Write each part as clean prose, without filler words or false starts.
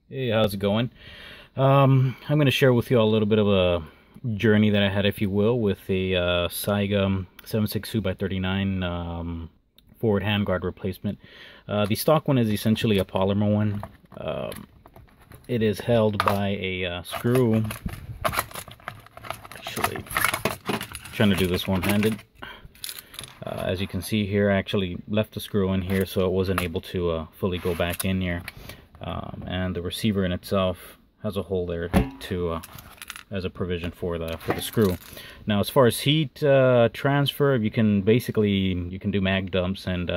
Hey, how's it going? I'm going to share with you all a little bit of a journey that I had, if you will, with a Saiga 7.62 by 39 forward handguard replacement. The stock one is essentially a polymer one. It is held by a screw. Actually, trying to do this one-handed. As you can see here, I actually left the screw in here, so it wasn't able to fully go back in here. And the receiver in itself has a hole there to as a provision for the screw. Now, as far as heat transfer, you can do mag dumps, and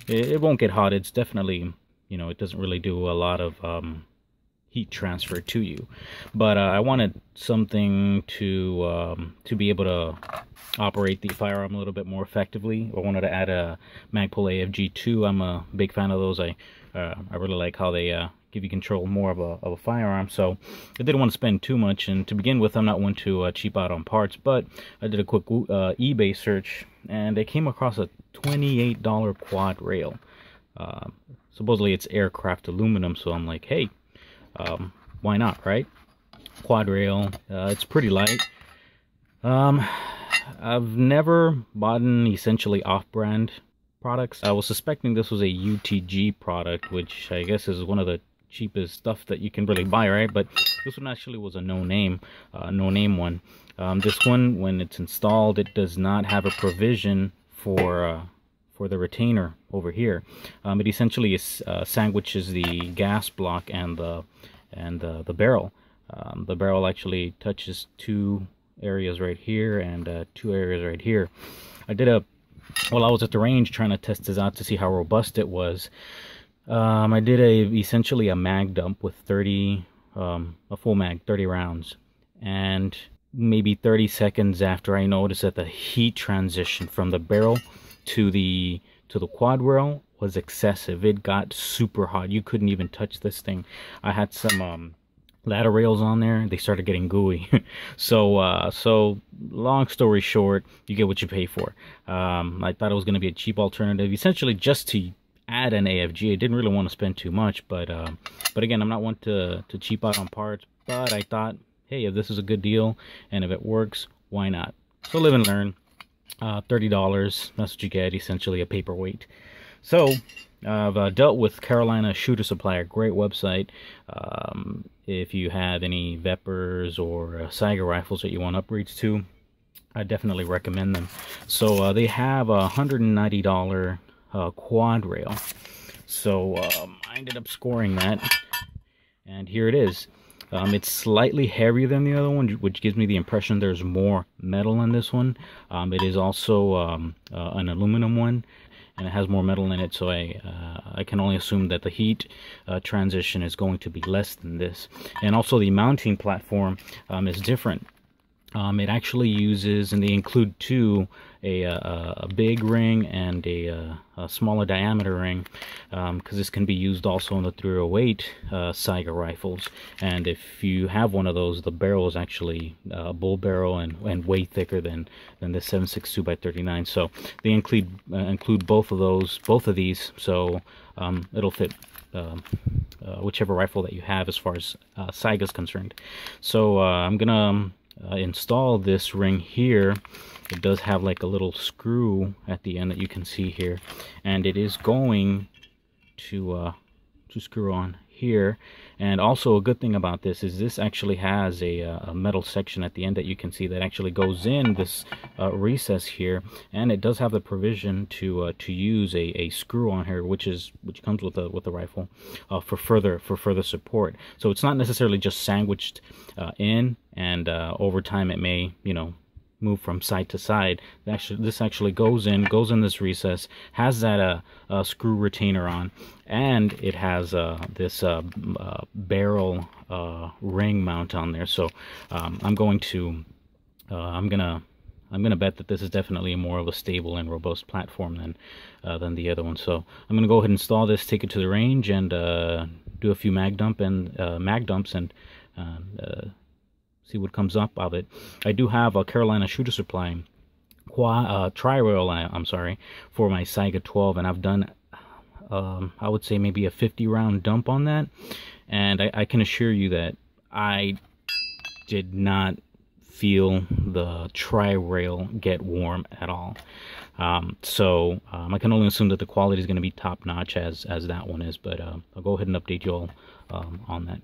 it won't get hot. It's definitely, it doesn't really do a lot of heat transfer to you. But I wanted something to be able to operate the firearm a little bit more effectively. I wanted to add a Magpul AFG2. I'm a big fan of those. I really like how they give you control more of a firearm. So I didn't want to spend too much, and to begin with, I'm not one to cheap out on parts, but I did a quick eBay search, and I came across a $28 quad rail. Supposedly it's aircraft aluminum, so I'm like, hey, why not, right? Quad rail, it's pretty light. I've never bought essentially off-brand products. I was suspecting this was a UTG product, which I guess is one of the cheapest stuff that you can really buy, right? But this one actually was a no-name one. This one, when it's installed, it does not have a provision for the retainer over here. It essentially sandwiches the gas block and the barrel. The barrel actually touches two areas right here and two areas right here. While I was at the range trying to test this out to see how robust it was, I did essentially a mag dump with a full mag, 30 rounds, and maybe 30 seconds after, I noticed that the heat transition from the barrel to the quad rail was excessive. It got super hot. You couldn't even touch this thing. I had some ladder rails on there. They started getting gooey. So long story short, you get what you pay for. I thought it was going to be a cheap alternative, essentially just to add an AFG. I didn't really want to spend too much, but again, I'm not one to cheap out on parts. But I thought, hey, if this is a good deal and if it works, why not? So live and learn. $30. That's what you get. Essentially a paperweight. So I've dealt with Carolina Shooter Supply, a great website. If you have any Vepers or Saiga rifles that you want upgrades to, I definitely recommend them. So they have a $190 quad rail. So I ended up scoring that, and here it is. It's slightly heavier than the other one, which gives me the impression there's more metal in this one. It is also an aluminum one, and it has more metal in it, so I can only assume that the heat transition is going to be less than this. And also the mounting platform is different. It actually uses, and they include two, a big ring and a smaller diameter ring, because this can be used also in the 308 Saiga rifles. And if you have one of those, the barrel is actually a bull barrel and way thicker than the 7.62 by 39. So they include both of these, so it'll fit whichever rifle that you have as far as Saiga is concerned. So I'm gonna install this ring here. It does have like a little screw at the end that you can see here, and it is going to screw on here. And also a good thing about this is this actually has a metal section at the end that you can see that actually goes in this recess here, and it does have the provision to use a screw on here, which comes with the rifle for further support. So it's not necessarily just sandwiched in, and over time it may move from side to side. This actually goes in this recess, has that screw retainer on, and it has this barrel ring mount on there. So I'm gonna bet that this is definitely more of a stable and robust platform than the other one. So I'm gonna go ahead and install this, take it to the range, and do a few mag dumps and see what comes up of it. I do have a Carolina Shooter Supply tri-rail, I'm sorry, for my Saiga 12, and I've done I would say maybe a 50 round dump on that, and I can assure you that I did not feel the tri-rail get warm at all. So I can only assume that the quality is going to be top-notch as that one is, but I'll go ahead and update you all on that.